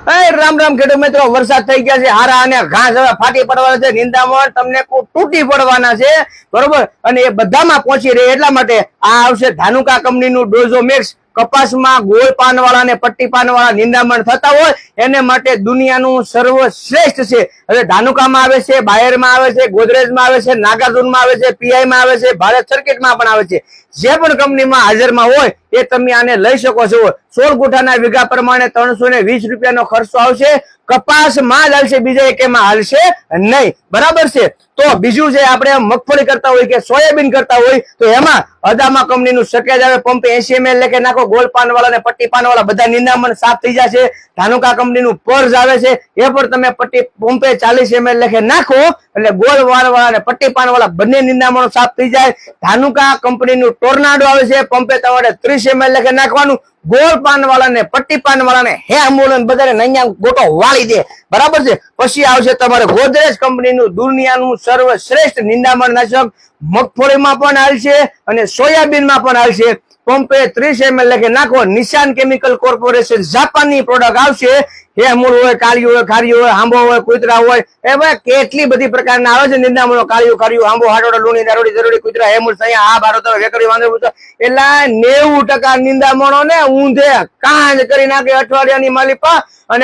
રામ રામ ખેડૂત મિત્રો, વરસાદ થઈ ગયા છે હારા અને ઘાસ હવે ફાટી પડવાના છે, નિંદામણ તમને તૂટી પડવાના છે, બરોબર. અને એ બધામાં પહોંચી રહે એટલા માટે આ આવશે ધાનુકા કંપનીનું ડોઝોમેક્સ. કપાસમાં ગોળ પાનવાળા અને પટ્ટી પાનવાળા નિંદામણ થતા હોય એને માટે દુનિયાનું સર્વશ્રેષ્ઠ છે. હવે ધાનુકામાં આવે છે, બાયરમાં આવે છે, ગોદરેજમાં આવે છે, નાગાર્જુનમાં આવે છે, પીઆઈમાં આવે છે, ભારત સર્કિટમાં પણ આવે છે. જે પણ કંપનીમાં હાજરમાં હોય એ તમે આને લઈ શકો છો. 16 ગુઠાના વીઘા પ્રમાણે 320 રૂપિયાનો ખર્ચો આવશે. કપાસમાં જ હાલશે, બીજા એકેમાં હાલશે નહીં, બરાબર છે. તો બીજું છે, આપણે મગફળી કરતા હોય કે સોયાબીન કરતા હોય તો એમાં અદામા કંપનીનું સકેજ આવે, પંપે 80 ml લેખે નાખો. ગોળ પાનવાળા અને પટ્ટી પાનવાળા બધા નિંદામણ સાફ થઈ જશે. ધાનુકા કંપનીનું પર્સ આવે છે, એ પણ તમે પંપે 40 ml લેખે નાખો એટલે ગોળ વાળવાળા અને પટ્ટી પાનવાળા બંને નિંદામણો સાફ થઈ જાય. ધાનુકા કંપનીનું ટોર્નાડો આવે છે, પંપે તમારે 30 ml લેખે નાખવાનું. ગોળ પાનવાળા ને પટ્ટી પાનવાળા ને હે આંબોલન બધાને નૈયા ગોટો વાળી દે, બરાબર છે. પછી આવશે તમારે ગોદરેજ કંપનીનું દુનિયાનું સર્વશ્રેષ્ઠ નિંદામણ નાશક. મગફળીમાં પણ હાલશે અને સોયાબીનમાં પણ હાલશે. પંપે 30 ml લેખે નાખો. નિશાન કેમિકલ કોર્પોરેશન જાપાનની પ્રોડક્ટ આવશે. હે મૂળ હોય, કાળિયું હોય, ખારીયું હોય, આંબો હોય, કુતરા હોય, એ ભાઈ કેટલી બધી પ્રકારના આવે છે નિંદામણો. કાળિયું, ખારીયું, આંબો, હાડોડો, લૂણી, દારૂડી, જરૂરી, કુતરા, હેમૂળ, સૈયા, આ બારો, વેકરી, વાંદરો, એટલે 90% નિંદામણો ને ઊંધે કાંજ કરી નાખે અઠવાડિયાની માલિપા. અને